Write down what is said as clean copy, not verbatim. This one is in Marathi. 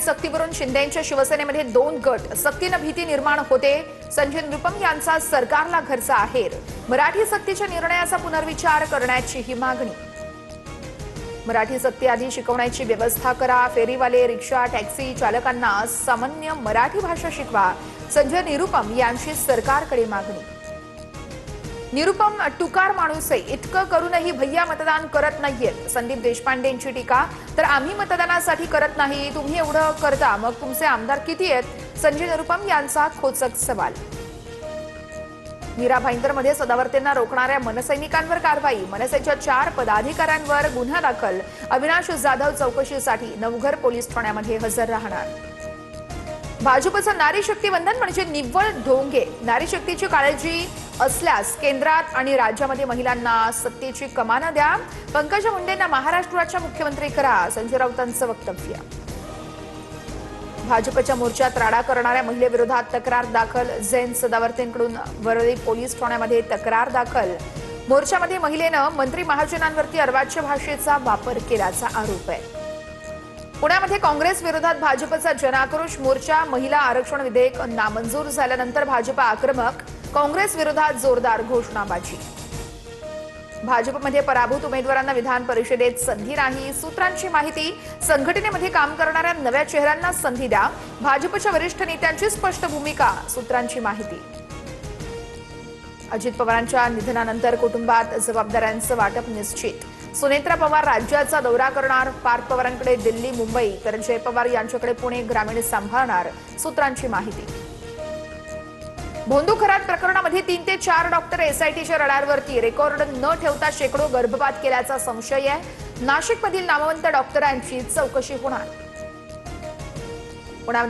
सक्तीवरून शिंदेंच्या शिवसेनेमध्ये दोन गट, सक्तीनं भीती निर्माण होते. संजय निरुपम यांचा सरकारला घरचा आहेर. मराठी सक्तीच्या निर्णयाचा पुनर्विचार करण्याची ही मागणी. मराठी सक्ती आधी शिकवण्याची व्यवस्था करा. फेरीवाले, रिक्षा, टॅक्सी चालकांना सामान्य मराठी भाषा शिकवा. संजय निरुपम यांची सरकारकडे मागणी. निरुपम टुकार माणूस आहे, इतकं करूनही भैया मतदान करत नाहीयेत. संदीप देशपांडेंची टीका. तर आम्ही मतदानासाठी करत नाही, तुम्ही एवढं करता, मग तुमचे आमदार किती आहेत? संजय निरुपम यांचा खोचक सवाल. मीरा भाईंदरमध्ये सदावर्तेंना रोखणाऱ्या मनसैनिकांवर कारवाई. मनसेच्या 4 पदाधिकाऱ्यांवर गुन्हा दाखल. अविनाश जाधव चौकशीसाठी नवघर पोलीस ठाण्यामध्ये हजर राहणार. भाजपचं नारी शक्ती वंदन म्हणजे निव्वळ ढोंगे. नारी शक्तीची काळजी असल्यास केंद्रात आणि राज्यामध्ये महिलांना सत्तेची कमान द्या. पंकजा मुंडेंना महाराष्ट्राच्या मुख्यमंत्री करा. संजय राऊतांचं वक्तव्य. भाजपच्या मोर्चात राडा करणाऱ्या महिलेविरोधात तक्रार दाखल. जैन सदावर्तेंकडून वरळी पोलीस ठाण्यामध्ये तक्रार दाखल. मोर्चामध्ये महिलेनं मंत्री महाजनांवरती अर्वाच्य भाषेचा वापर केल्याचा आरोप आहे. पुण्यामध्ये काँग्रेस विरोधात भाजपचा जनाक्रोश मोर्चा. महिला आरक्षण विधेयक नामंजूर झाल्यानंतर भाजप आक्रमक. काँग्रेस विरोधात जोरदार घोषणाबाजी. भाजपमध्ये पराभूत उमेदवारांना विधान परिषदेत संधी नाही. सूत्रांची माहिती. संघटनेमध्ये काम करणाऱ्या नव्या चेहऱ्यांना संधी द्या. भाजपच्या वरिष्ठ नेत्यांची स्पष्ट भूमिका. सूत्रांची माहिती. अजित पवारांच्या निधनानंतर कुटुंबात जबाबदाऱ्यांचं वाटप निश्चित. सुनेत्रा पवार राज्याचा दौरा करणार. पार्थ पवारांकडे दिल्ली, मुंबई, तर जय पवार यांच्याकडे पुणे ग्रामीण सांभाळणार. सूत्रांची माहिती. भोंदू खरात प्रकरणामध्ये 3 ते 4 डॉक्टर एसआयटीच्या रडारवरती. रेकॉर्ड न ठेवता शेकडो गर्भपात केल्याचा संशय आहे. नाशिकमधील नामवंत डॉक्टरांची चौकशी होणार. पुण्यामध्ये